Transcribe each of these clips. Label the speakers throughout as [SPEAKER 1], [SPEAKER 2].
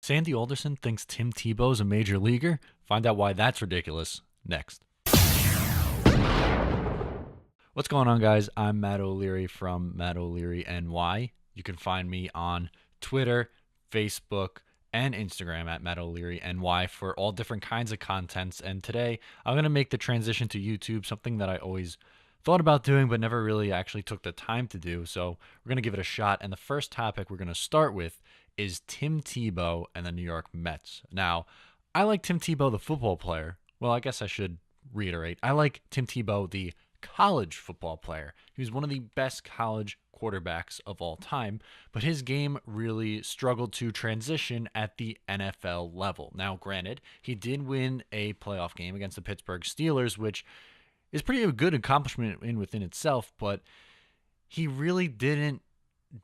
[SPEAKER 1] Sandy Alderson thinks Tim Tebow is a major leaguer. Find out why that's ridiculous next. What's going on, guys? I'm Matt O'Leary from Matt O'Leary NY. You can find me on Twitter, Facebook, and Instagram at Matt O'Leary NY for all different kinds of contents. And today, I'm going to make the transition to YouTube, something that I always thought about doing but never really actually took the time to do. So we're going to give it a shot. And the first topic we're going to start with is Tim Tebow and the New York Mets. Now, I like Tim Tebow, the football player. Well, I guess I should reiterate. I like Tim Tebow, the college football player. He was one of the best college quarterbacks of all time, but his game really struggled to transition at the NFL level. Now, granted, he did win a playoff game against the Pittsburgh Steelers, which is pretty a good accomplishment in within itself, but he really didn't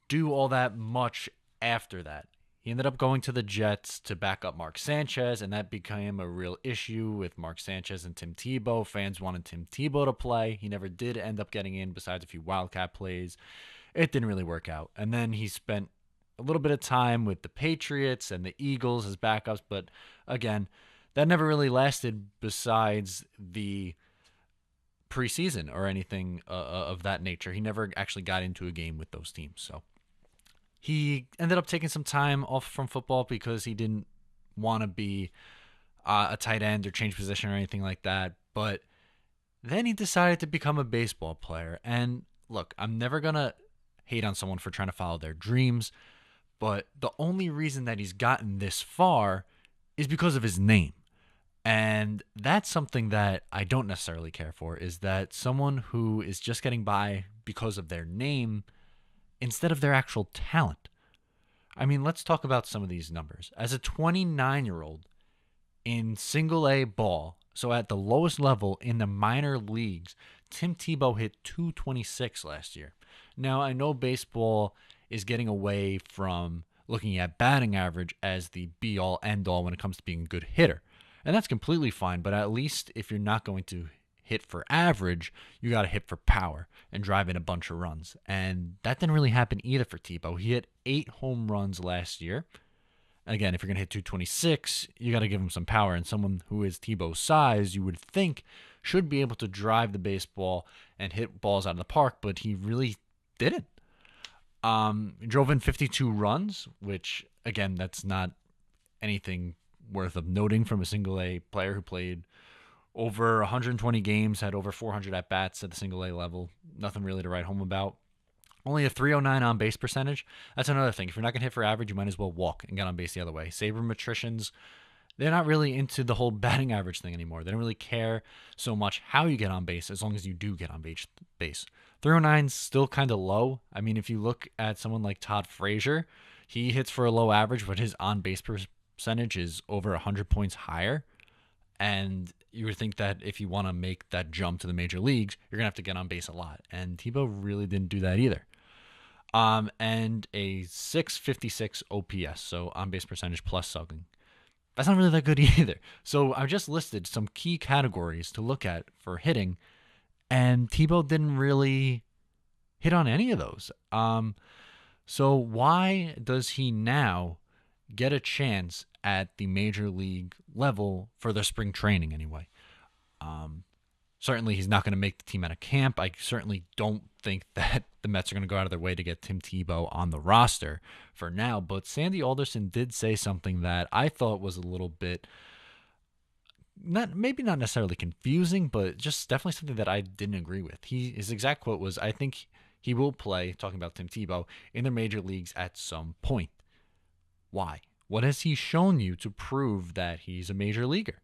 [SPEAKER 1] do all that much after that. He ended up going to the Jets to back up Mark Sanchez, and that became a real issue with Mark Sanchez and Tim Tebow. Fans wanted Tim Tebow to play. He never did end up getting in besides a few wildcat plays. It didn't really work out. And then he spent a little bit of time with the Patriots and the Eagles as backups, but again, that never really lasted besides the preseason or anything of that nature. He never actually got into a game with those teams, so he ended up taking some time off from football because he didn't want to be a tight end or change position or anything like that. But then he decided to become a baseball player. And look, I'm never going to hate on someone for trying to follow their dreams, but the only reason that he's gotten this far is because of his name. And that's something that I don't necessarily care for, is that someone who is just getting by because of their name instead of their actual talent. I mean, let's talk about some of these numbers. As a 29-year-old in single A ball, so at the lowest level in the minor leagues, Tim Tebow hit 226 last year. Now, I know baseball is getting away from looking at batting average as the be-all, end-all when it comes to being a good hitter. And that's completely fine, but at least if you're not going to hit for average, you got to hit for power and drive in a bunch of runs. And that didn't really happen either for Tebow. He hit 8 home runs last year. Again, if you're going to hit 226, you got to give him some power. And someone who is Tebow's size, you would think, should be able to drive the baseball and hit balls out of the park, but he really didn't. He drove in 52 runs, which, again, that's not anything worth of noting from a single A player who played over 120 games, had over 400 at-bats at the single A level. Nothing really to write home about. Only a 309 on-base percentage. That's another thing. If you're not going to hit for average, you might as well walk and get on base the other way. Sabermetricians, they're not really into the whole batting average thing anymore. They don't really care so much how you get on base as long as you do get on base. 309 is still kind of low. I mean, if you look at someone like Todd Frazier, he hits for a low average, but his on-base percentage is over 100 points higher. And you would think that if you want to make that jump to the major leagues, you're going to have to get on base a lot. And Tebow really didn't do that either. And a 656 OPS, so on-base percentage plus slugging. That's not really that good either. So I've just listed some key categories to look at for hitting, and Tebow didn't really hit on any of those. So why does he now get a chance at the major league level for their spring training anyway? Certainly he's not going to make the team out of camp. I certainly don't think that the Mets are going to go out of their way to get Tim Tebow on the roster for now. But Sandy Alderson did say something that I thought was a little bit, maybe not necessarily confusing, but just definitely something that I didn't agree with. His exact quote was, "I think he will play," talking about Tim Tebow, "in the major leagues at some point." Why? What has he shown you to prove that he's a major leaguer?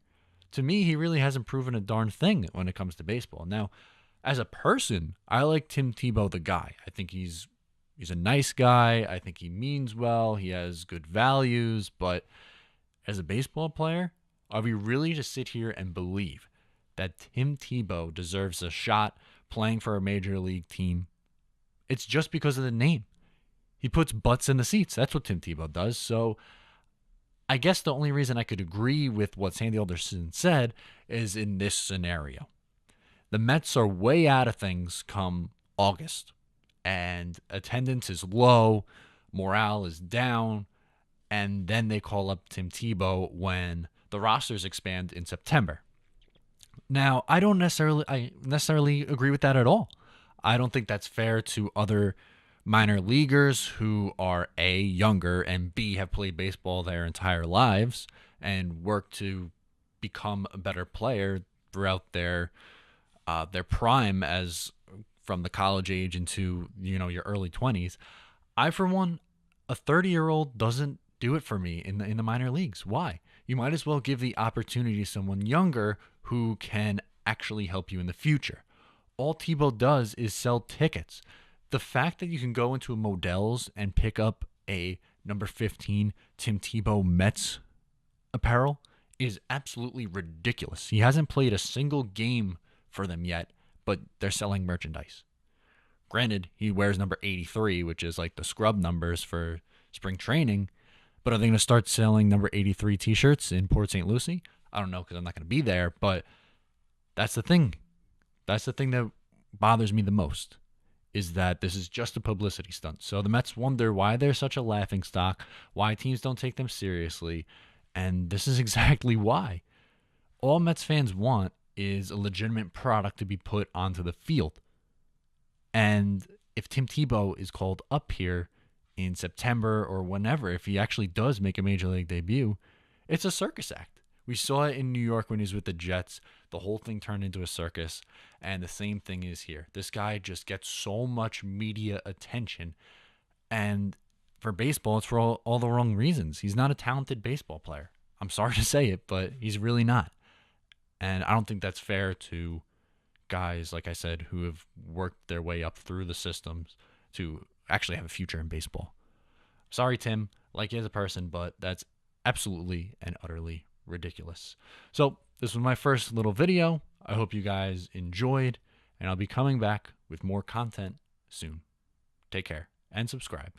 [SPEAKER 1] To me, he really hasn't proven a darn thing when it comes to baseball. Now, as a person, I like Tim Tebow, the guy. I think he's a nice guy. I think he means well. He has good values. But as a baseball player, are we really to sit here and believe that Tim Tebow deserves a shot playing for a major league team? It's just because of the name. He puts butts in the seats. That's what Tim Tebow does. So I guess the only reason I could agree with what Sandy Alderson said is in this scenario. The Mets are way out of things come August, and attendance is low, morale is down, and then they call up Tim Tebow when the rosters expand in September. Now, I necessarily agree with that at all. I don't think that's fair to other minor leaguers who are A, younger, and B, have played baseball their entire lives and worked to become a better player throughout their prime, as from the college age into your early 20s. I, for one, a 30-year-old doesn't do it for me in the minor leagues. Why? You might as well give the opportunity to someone younger who can actually help you in the future. All Tebow does is sell tickets. The fact that you can go into a Modell's and pick up a number 15 Tim Tebow Mets apparel is absolutely ridiculous. He hasn't played a single game for them yet, but they're selling merchandise. Granted, he wears number 83, which is like the scrub numbers for spring training, but are they going to start selling number 83 t-shirts in Port St. Lucie? I don't know, because I'm not going to be there, but that's the thing. That's the thing that bothers me the most, is that this is just a publicity stunt. So the Mets wonder why they're such a laughingstock, why teams don't take them seriously, and this is exactly why. All Mets fans want is a legitimate product to be put onto the field. And if Tim Tebow is called up here in September or whenever, if he actually does make a major league debut, it's a circus act. We saw it in New York when he was with the Jets. The whole thing turned into a circus, and the same thing is here. This guy just gets so much media attention, and for baseball, it's for all the wrong reasons. He's not a talented baseball player. I'm sorry to say it, but he's really not. And I don't think that's fair to guys, like I said, who have worked their way up through the systems to actually have a future in baseball. Sorry, Tim, like you as a person, but that's absolutely and utterly ridiculous. So this was my first little video. I hope you guys enjoyed, and I'll be coming back with more content soon. Take care and subscribe.